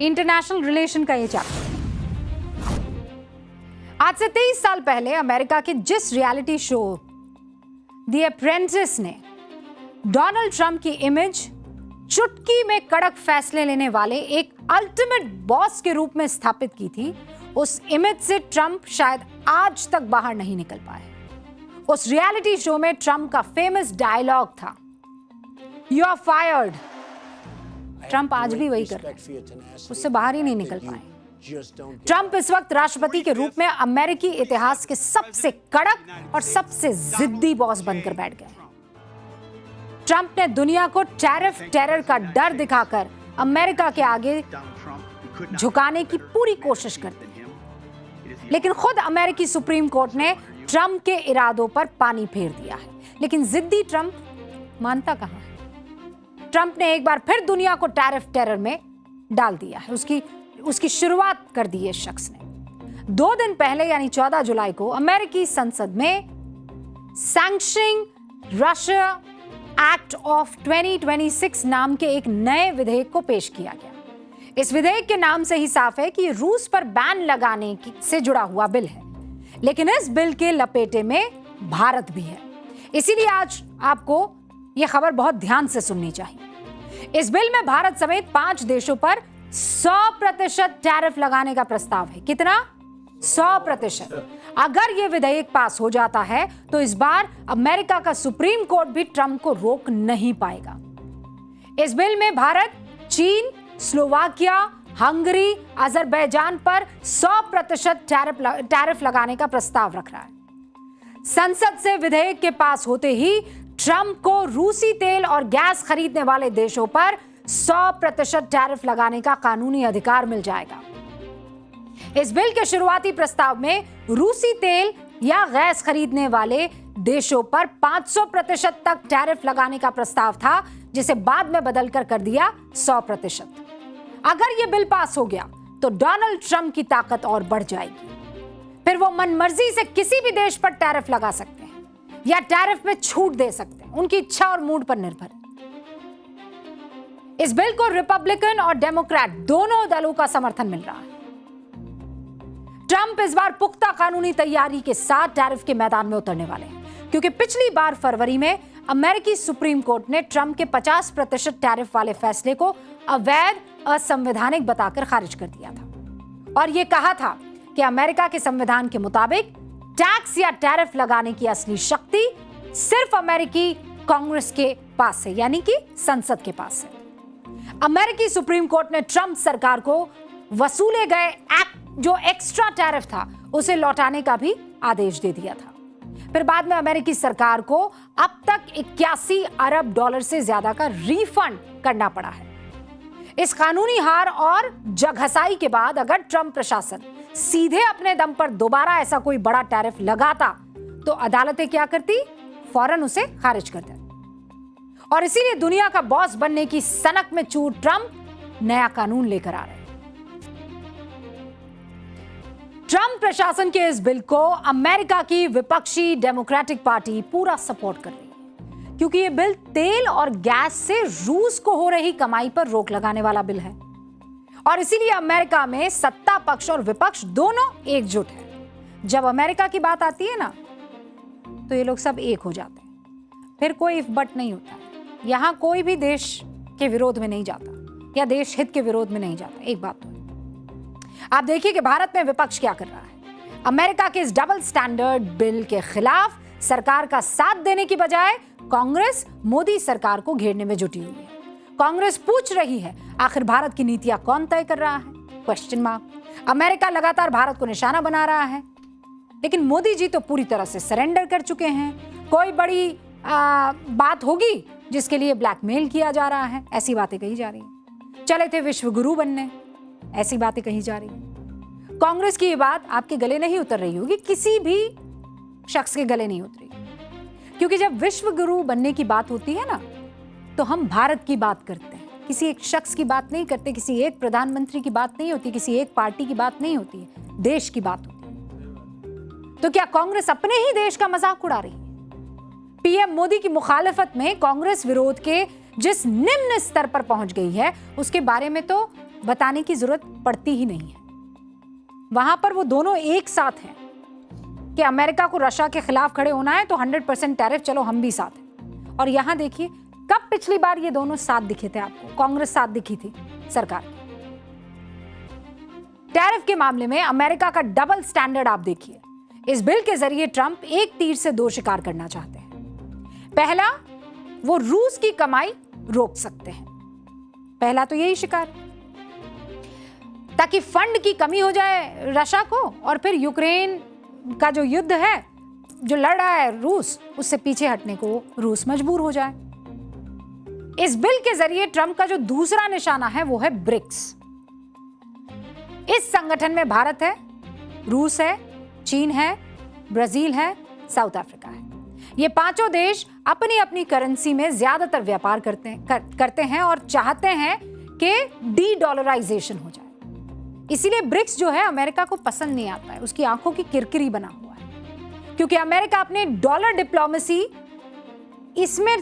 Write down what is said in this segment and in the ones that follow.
International relation का ये chapter. आज से 23 साल पहले अमेरिका के जिस रियलिटी शो द अप्रेंटिस ने डोनाल्ड ट्रंप की इमेज चुटकी में कड़क फैसले लेने वाले एक अल्टीमेट बॉस के रूप में स्थापित की थी, उस इमेज से ट्रंप शायद आज तक बाहर नहीं निकल पाए। उस रियलिटी शो में ट्रंप का फेमस डायलॉग था, यू आर फायर्ड। ट्रंप आज भी वही कर रहे हैं, उससे बाहर ही नहीं निकल पाए। ट्रंप इस वक्त राष्ट्रपति के रूप में अमेरिकी इतिहास के सबसे कड़क और सबसे जिद्दी बॉस बनकर बैठ गए। ट्रंप ने दुनिया को टैरिफ टेरर का डर दिखाकर अमेरिका के आगे झुकाने की पूरी कोशिश कर दी, लेकिन खुद अमेरिकी सुप्रीम कोर्ट ने ट्रंप के इरादों पर पानी फेर दिया है। लेकिन जिद्दी ट्रंप मानता कहां है। ट्रंप ने एक बार फिर दुनिया को टैरिफ टेरर में डाल दिया है। उसकी शुरुआत कर दी है इस शख्स ने। 2 दिन पहले यानी 14 जुलाई को अमेरिकी संसद में सैंक्शनिंग रशिया एक्ट ऑफ 2026 नाम के एक नए विधेयक को पेश किया गया। इस विधेयक के नाम से ही साफ है कि रूस पर बैन लगाने से जुड़ा हुआ बिल है, लेकिन इस बिल के लपेटे में भारत भी है। इसीलिए आज आपको यह खबर बहुत ध्यान से सुननी चाहिए। इस बिल में भारत समेत 5 देशों पर 100% टैरिफ लगाने का प्रस्ताव है। कितना? 100%। अगर यह विधेयक पास हो जाता है तो इस बार अमेरिका का सुप्रीम कोर्ट भी ट्रंप को रोक नहीं पाएगा। इस बिल में भारत, चीन, स्लोवाकिया, हंगरी, अजरबैजान पर 100% टैरिफ लगाने का प्रस्ताव रख रहा है। संसद से विधेयक के पास होते ही ट्रंप को रूसी तेल और गैस खरीदने वाले देशों पर 100% टैरिफ लगाने का कानूनी अधिकार मिल जाएगा। इस बिल के शुरुआती प्रस्ताव में रूसी तेल या गैस खरीदने वाले देशों पर 500% तक टैरिफ लगाने का प्रस्ताव था, जिसे बाद में बदलकर कर दिया 100%। अगर यह बिल पास हो गया तो डोनाल्ड ट्रंप की ताकत और बढ़ जाएगी। फिर वो मनमर्जी से किसी भी देश पर टैरिफ लगा सकते हैं या टैरिफ में छूट दे सकते हैं, उनकी इच्छा और मूड पर निर्भर है। इस बिल को रिपब्लिकन और डेमोक्रेट दोनों दलों का समर्थन मिल रहा है। ट्रंप इस बार पुख्ता कानूनी तैयारी के साथ टैरिफ के मैदान में उतरने वाले हैं, क्योंकि पिछली बार फरवरी में अमेरिकी सुप्रीम कोर्ट ने ट्रंप के 50% टैरिफ वाले फैसले को अवैध, असंवैधानिक बताकर खारिज कर दिया था और यह कहा था कि अमेरिका के संविधान के मुताबिक टैक्स या टैरिफ लगाने की असली शक्ति सिर्फ अमेरिकी कांग्रेस के पास है, यानी कि संसद के पास है। अमेरिकी सुप्रीम कोर्ट ने ट्रंप सरकार को वसूले गए जो एक्स्ट्रा टैरिफ था उसे लौटाने का भी आदेश दे दिया था। फिर बाद में अमेरिकी सरकार को अब तक 81 अरब डॉलर से ज्यादा का रिफंड करना पड़ा है। इस कानूनी हार और जगहसाई के बाद अगर ट्रंप प्रशासन सीधे अपने दम पर दोबारा ऐसा कोई बड़ा टैरिफ लगाता तो अदालतें क्या करती? फौरन उसे खारिज कर देती। और इसीलिए दुनिया का बॉस बनने की सनक में चूर ट्रंप नया कानून लेकर आ रहे हैं। ट्रंप प्रशासन के इस बिल को अमेरिका की विपक्षी डेमोक्रेटिक पार्टी पूरा सपोर्ट कर रही है, क्योंकि यह बिल तेल और गैस से रूस को हो रही कमाई पर रोक लगाने वाला बिल है। और इसीलिए अमेरिका में सत्ता पक्ष और विपक्ष दोनों एकजुट है। जब अमेरिका की बात आती है ना, तो ये लोग सब एक हो जाते हैं, फिर कोई इफ बट नहीं होता। यहां कोई भी देश के विरोध में नहीं जाता या देश हित के विरोध में नहीं जाता। एक बात तो आप देखिए कि भारत में विपक्ष क्या कर रहा है। अमेरिका के इस डबल स्टैंडर्ड बिल के खिलाफ सरकार का साथ देने की बजाय कांग्रेस मोदी सरकार को घेरने में जुटी हुई है। कांग्रेस पूछ रही है, आखिर भारत की नीतियां कौन तय कर रहा है? Question mark. अमेरिका लगातार भारत को निशाना बना रहा है, लेकिन मोदी जी तो पूरी तरह से सरेंडर कर चुके हैं। कोई बड़ी बात होगी जिसके लिए ब्लैकमेल किया जा रहा है, ऐसी बातें कही जा रही हैं। चले थे विश्व गुरु बनने, ऐसी बातें कही जा रही हैं। कांग्रेस की ये बात आपके गले नहीं उतर रही होगी, किसी भी शख्स के गले नहीं उतरी, क्योंकि जब विश्व गुरु बनने की बात होती है ना, तो हम भारत की बात करते हैं, किसी एक शख्स की बात नहीं करते, किसी एक प्रधानमंत्री की बात नहीं होती, किसी एक पार्टी की बात नहीं होती है, देश की बात होती है। तो क्या कांग्रेस अपने ही देश का मजाक उड़ा रही है? पीएम मोदी की मुखालिफत में कांग्रेस विरोध के जिस निम्न स्तर पर पहुंच गई है, उसके बारे में तो बताने की जरूरत पड़ती ही नहीं है। वहां पर वो दोनों एक साथ हैं कि अमेरिका को रशिया के खिलाफ खड़े होना है तो 100% टैरिफ, चलो हम भी साथ हैं। और यहां देखिए, कब पिछली बार ये दोनों साथ दिखे थे आपको? कांग्रेस साथ दिखी थी सरकार। टैरिफ के मामले में अमेरिका का डबल स्टैंडर्ड आप देखिए। इस बिल के जरिए ट्रंप एक तीर से दो शिकार करना चाहते हैं। पहला, वो रूस की कमाई रोक सकते हैं। पहला तो यही शिकार, ताकि फंड की कमी हो जाए रशिया को, और फिर यूक्रेन का जो युद्ध है, जो लड़ रहा है रूस, उससे पीछे हटने को रूस मजबूर हो जाए। इस बिल के जरिए ट्रंप का जो दूसरा निशाना है वो है ब्रिक्स। इस संगठन में भारत है, रूस है, चीन है, ब्राजील है, साउथ अफ्रीका है। ये पांचों देश अपनी अपनी करेंसी में ज्यादातर व्यापार करते हैं और चाहते हैं कि डी डॉलराइजेशन हो जाए। इसीलिए ब्रिक्स जो है अमेरिका को पसंद नहीं आता है, उसकी आंखों की किरकिरी बना हुआ है, क्योंकि अमेरिका अपने डॉलर डिप्लोमेसी इसमें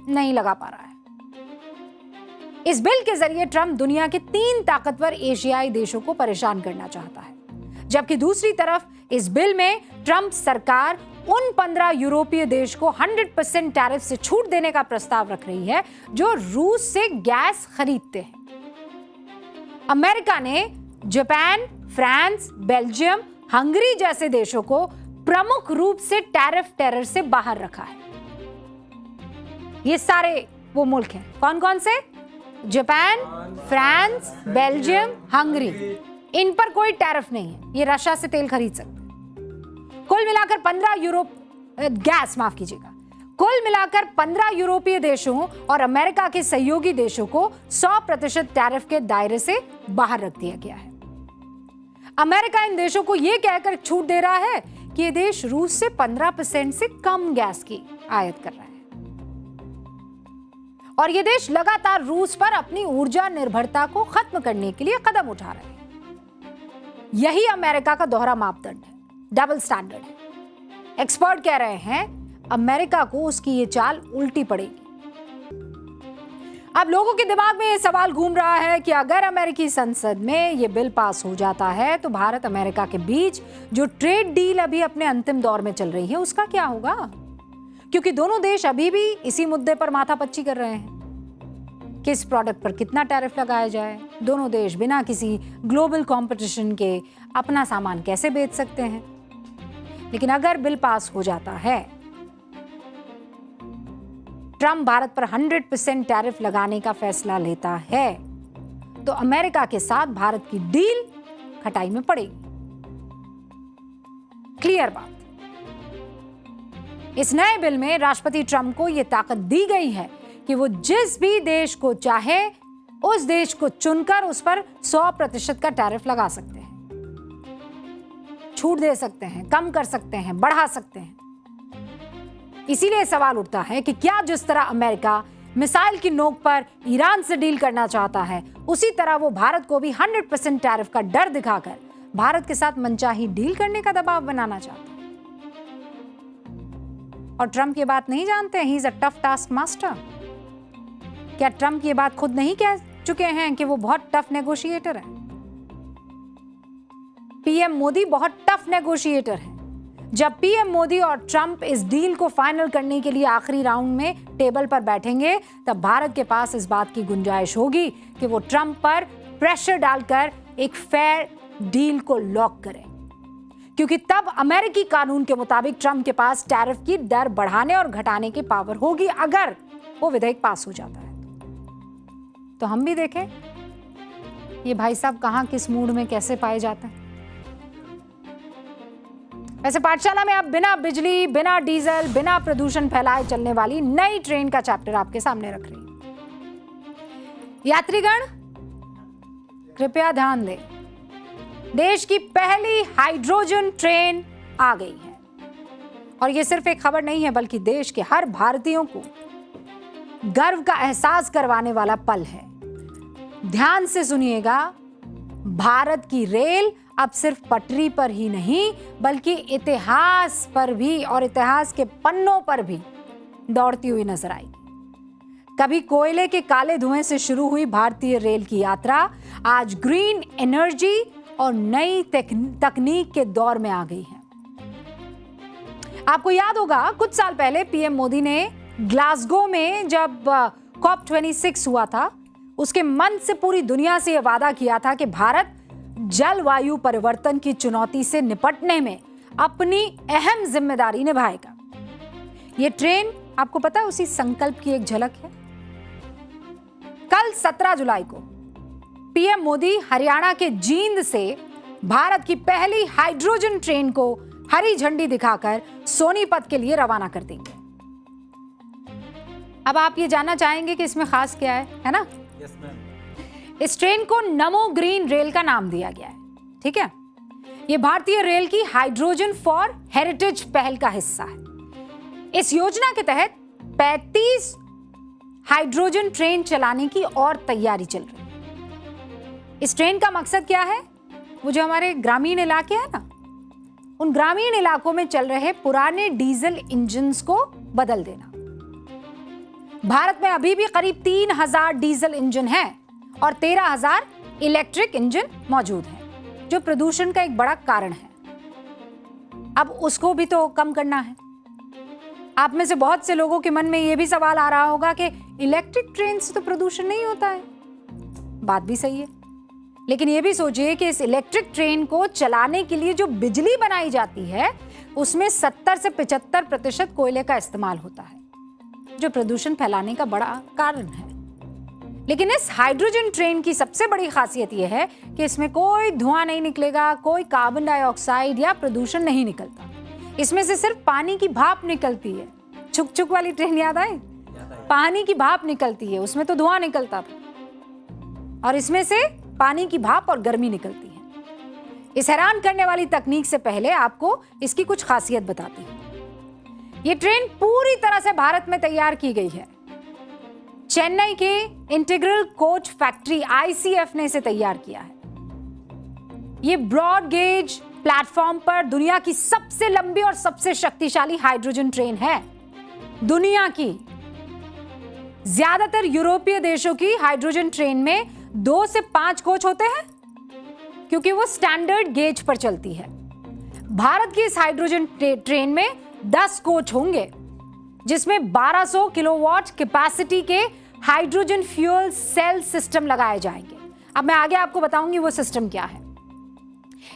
नहीं लगा पा रहा है। इस बिल के जरिए ट्रंप दुनिया के 3 ताकतवर एशियाई देशों को परेशान करना चाहता है, जबकि दूसरी तरफ इस बिल में ट्रंप सरकार उन 15 यूरोपीय देश को 100% टैरिफ से छूट देने का प्रस्ताव रख रही है जो रूस से गैस खरीदते हैं। अमेरिका ने जापान, फ्रांस, बेल्जियम, हंगरी जैसे देशों को प्रमुख रूप से टैरिफ टेरर से बाहर रखा है। ये सारे वो मुल्क हैं, कौन कौन से? Japan, France, Belgium, Hungary. इन पर कोई टैरिफ नहीं है, ये रशिया से तेल खरीद सकते हैं। कुल मिलाकर 15 यूरोपीय देशों और अमेरिका के सहयोगी देशों को 100% टैरिफ के दायरे से बाहर रख दिया गया है। अमेरिका इन देशों को यह कहकर छूट दे रहा है कि ये देश रूस से 15% से कम गैस की आयात कर रहा है, और ये देश लगातार रूस पर अपनी ऊर्जा निर्भरता को खत्म करने के लिए कदम उठा रहे हैं। यही अमेरिका का दोहरा मापदंड है, डबल स्टैंडर्ड है। एक्सपर्ट कह रहे हैं अमेरिका को उसकी ये चाल उल्टी पड़ेगी। अब लोगों के दिमाग में ये सवाल घूम रहा है कि अगर अमेरिकी संसद में ये बिल पास हो जाता है तो भारत अमेरिका के बीच जो ट्रेड डील अभी अपने अंतिम दौर में चल रही है उसका क्या होगा? क्योंकि दोनों देश अभी भी इसी मुद्दे पर माथापच्ची कर रहे हैं, किस प्रोडक्ट पर कितना टैरिफ लगाया जाए। दोनों देश बिना किसी ग्लोबल कंपटीशन के अपना सामान कैसे बेच सकते हैं। लेकिन अगर बिल पास हो जाता है, ट्रंप भारत पर 100% टैरिफ लगाने का फैसला लेता है, तो अमेरिका के साथ भारत की डील खटाई में पड़ेगी। क्लियर बात। इस नए बिल में राष्ट्रपति ट्रंप को यह ताकत दी गई है कि वो जिस भी देश को चाहे उस देश को चुनकर उस पर 100% का टैरिफ लगा सकते हैं, छूट दे सकते हैं, कम कर सकते हैं, बढ़ा सकते हैं। इसीलिए सवाल उठता है कि क्या जिस तरह अमेरिका मिसाइल की नोक पर ईरान से डील करना चाहता है, उसी तरह वो भारत को भी 100% टैरिफ का डर दिखाकर भारत के साथ मनचाही डील करने का दबाव बनाना चाहता है। और ट्रंप ये बात नहीं जानते, he is a tough task master. क्या ट्रंप ये बात खुद नहीं कह चुके हैं कि वो बहुत टफ नेगोशिएटर है? पीएम मोदी बहुत टफ नेगोशिएटर है। जब पीएम मोदी और ट्रंप इस डील को फाइनल करने के लिए आखिरी राउंड में टेबल पर बैठेंगे, तब भारत के पास इस बात की गुंजाइश होगी कि वो ट्रंप पर प्रेशर डालकर एक फेयर डील को लॉक करें, क्योंकि तब अमेरिकी कानून के मुताबिक ट्रंप के पास टैरिफ की दर बढ़ाने और घटाने की पावर होगी अगर वो विधेयक पास हो जाता है। तो हम भी देखें ये भाई साहब कहां किस मूड में कैसे पाए जाते हैं। वैसे पाठशाला में अब बिना बिजली, बिना डीजल, बिना प्रदूषण फैलाए चलने वाली नई ट्रेन का चैप्टर आपके सामने रख रही है। यात्रीगण कृपया ध्यान दें, देश की पहली हाइड्रोजन ट्रेन आ गई है, और यह सिर्फ एक खबर नहीं है बल्कि देश के हर भारतीयों को गर्व का एहसास करवाने वाला पल है। ध्यान से सुनिएगा, भारत की रेल अब सिर्फ पटरी पर ही नहीं बल्कि इतिहास पर भी और इतिहास के पन्नों पर भी दौड़ती हुई नजर आएगी। कभी कोयले के काले धुएं से शुरू हुई भारतीय रेल की यात्रा आज ग्रीन एनर्जी और नई तकनीक के दौर में आ गई है। आपको याद होगा कुछ साल पहले पीएम मोदी ने ग्लासगो में जब COP26 हुआ था, उसके मंच से पूरी दुनिया से यह वादा किया था कि भारत जलवायु परिवर्तन की चुनौती से निपटने में अपनी अहम जिम्मेदारी निभाएगा। ये ट्रेन आपको पता है उसी संकल्प की एक झलक है। कल 17 जुलाई को पीएम मोदी हरियाणा के जींद से भारत की पहली हाइड्रोजन ट्रेन को हरी झंडी दिखाकर सोनीपत के लिए रवाना कर देंगे। अब आप ये जानना चाहेंगे कि इसमें खास क्या है ना? Yes ma'am. इस ट्रेन को नमो ग्रीन रेल का नाम दिया गया है। ठीक है, ये भारतीय रेल की हाइड्रोजन फॉर हेरिटेज पहल का हिस्सा है। इस योजना के तहत 35 हाइड्रोजन ट्रेन चलाने की और तैयारी चल रही है। इस ट्रेन का मकसद क्या है? वो जो हमारे ग्रामीण इलाके हैं ना, उन ग्रामीण इलाकों में चल रहे पुराने डीजल इंजन्स को बदल देना। भारत में अभी भी करीब 3000 डीजल इंजन हैं और 13000 इलेक्ट्रिक इंजन मौजूद हैं, जो प्रदूषण का एक बड़ा कारण है। अब उसको भी तो कम करना है। आप में से बहुत से लोगों के मन में यह भी सवाल आ रहा होगा कि इलेक्ट्रिक ट्रेन से तो प्रदूषण नहीं होता है। बात भी सही है, लेकिन यह भी सोचिए कि इस इलेक्ट्रिक ट्रेन को चलाने के लिए जो बिजली बनाई जाती है उसमें 70 से 75% कोयले का इस्तेमाल होता है, जो प्रदूषण फैलाने का बड़ा कारण है। लेकिन इस हाइड्रोजन ट्रेन की सबसे बड़ी खासियत यह है कि इसमें कोई धुआं नहीं निकलेगा, कोई कार्बन डाइऑक्साइड या प्रदूषण नहीं निकलता। इसमें से सिर्फ पानी की भाप निकलती है। छुक छुक वाली ट्रेन याद आई? पानी की भाप निकलती है, उसमें तो धुआं निकलता था, और इसमें से पानी की भाप और गर्मी निकलती है। इस हैरान करने वाली तकनीक से पहले आपको इसकी कुछ खासियत बताती हूं। यह ट्रेन पूरी तरह से भारत में तैयार की गई है। चेन्नई के इंटीग्रल कोच फैक्ट्री ICF ने इसे तैयार किया है। यह ब्रॉड गेज प्लेटफॉर्म पर दुनिया की सबसे लंबी और सबसे शक्तिशाली हाइड्रोजन ट्रेन है। दुनिया की ज्यादातर यूरोपीय देशों की हाइड्रोजन ट्रेन में 2 से 5 कोच होते हैं, क्योंकि वो स्टैंडर्ड गेज पर चलती है। भारत की इस हाइड्रोजन ट्रेन में 10 कोच होंगे, जिसमें 1200 किलोवाट कैपेसिटी के हाइड्रोजन फ्यूल सेल सिस्टम लगाए जाएंगे। अब मैं आगे आपको बताऊंगी वो सिस्टम क्या है।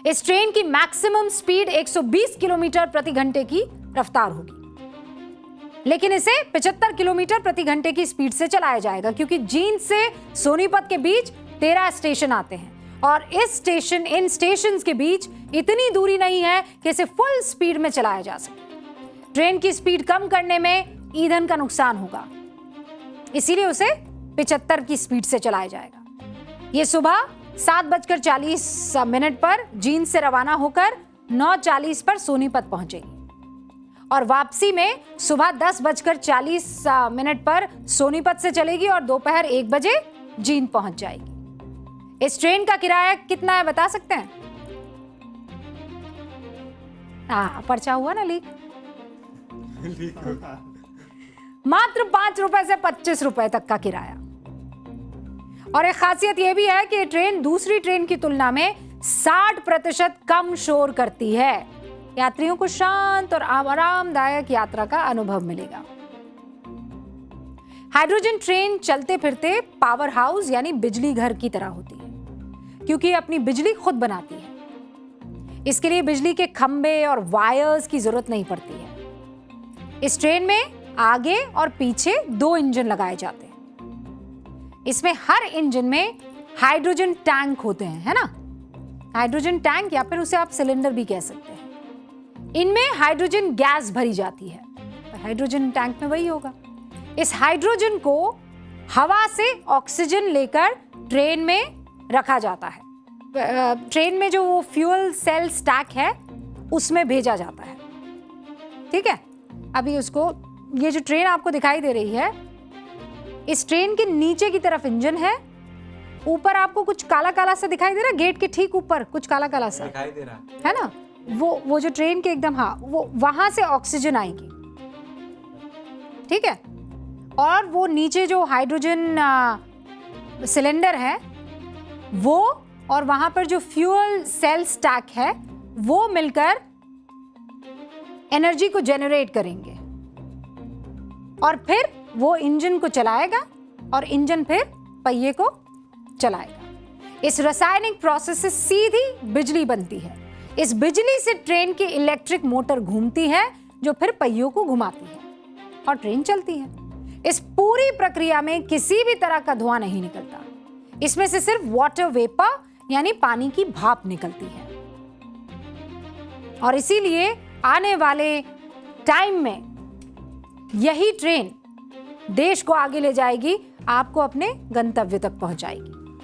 इस ट्रेन की मैक्सिमम स्पीड 120 किलोमीटर प्रति घंटे की रफ्तार होगी, लेकिन इसे 75 किलोमीटर प्रति घंटे की स्पीड से चलाया जाएगा, क्योंकि जींद से सोनीपत के बीच 13 स्टेशन आते हैं और इन स्टेशन के बीच इतनी दूरी नहीं है कि इसे फुल स्पीड में चलाया जा सके। ट्रेन की स्पीड कम करने में ईंधन का नुकसान होगा, इसीलिए उसे 75 की स्पीड से चलाया जाएगा। यह सुबह 7:40 पर जींद से रवाना होकर 9:40 पर सोनीपत पहुंचेगी और वापसी में सुबह 10:40 पर सोनीपत से चलेगी और दोपहर 1 बजे जींद पहुंच जाएगी। इस ट्रेन का किराया कितना है बता सकते हैं? पर्चा हुआ ना लीक। मात्र 5 रुपए से 25 रुपए तक का किराया। और एक खासियत यह भी है कि ये ट्रेन दूसरी ट्रेन की तुलना में 60% कम शोर करती है। यात्रियों को शांत और आरामदायक यात्रा का अनुभव मिलेगा। हाइड्रोजन ट्रेन चलते फिरते पावर हाउस यानी बिजली घर की तरह होती है, क्योंकि ये अपनी बिजली खुद बनाती है। इसके लिए बिजली के खंभे और वायर्स की जरूरत नहीं पड़ती है। इस ट्रेन में आगे और पीछे 2 इंजन लगाए जाते हैं। इसमें हर इंजन में हाइड्रोजन टैंक होते हैं, है ना? हाइड्रोजन टैंक या फिर उसे आप सिलेंडर भी कह सकते हैं। इनमें हाइड्रोजन गैस भरी जाती है। हाइड्रोजन टैंक में वही होगा। इस हाइड्रोजन को हवा से ऑक्सीजन लेकर ट्रेन में रखा जाता है। ट्रेन में जो वो फ्यूल सेल स्टैक है उसमें भेजा जाता है। ठीक है, अभी उसको, ये जो ट्रेन आपको दिखाई दे रही है, इस ट्रेन के नीचे की तरफ इंजन है। ऊपर आपको कुछ काला काला सा दिखाई दे रहा है, गेट के ठीक ऊपर कुछ काला काला सा दिखाई दे रहा है ना? वो जो ट्रेन के एकदम, हाँ, वो वहां से ऑक्सीजन आएगी। ठीक है, और वो नीचे जो हाइड्रोजन सिलेंडर है वो और वहां पर जो फ्यूल सेल स्टैक है वो मिलकर एनर्जी को जनरेट करेंगे और फिर वो इंजन को चलाएगा और इंजन फिर पहिए को चलाएगा। इस रासायनिक प्रोसेस से सीधी बिजली बनती है। इस बिजली से ट्रेन की इलेक्ट्रिक मोटर घूमती है जो फिर पहियों को घुमाती है और ट्रेन चलती है। इस पूरी प्रक्रिया में किसी भी तरह का धुआं नहीं निकलता। इसमें से सिर्फ वाटर वेपर यानी पानी की भाप निकलती है और इसीलिए आने वाले टाइम में यही ट्रेन देश को आगे ले जाएगी, आपको अपने गंतव्य तक पहुंचाएगी।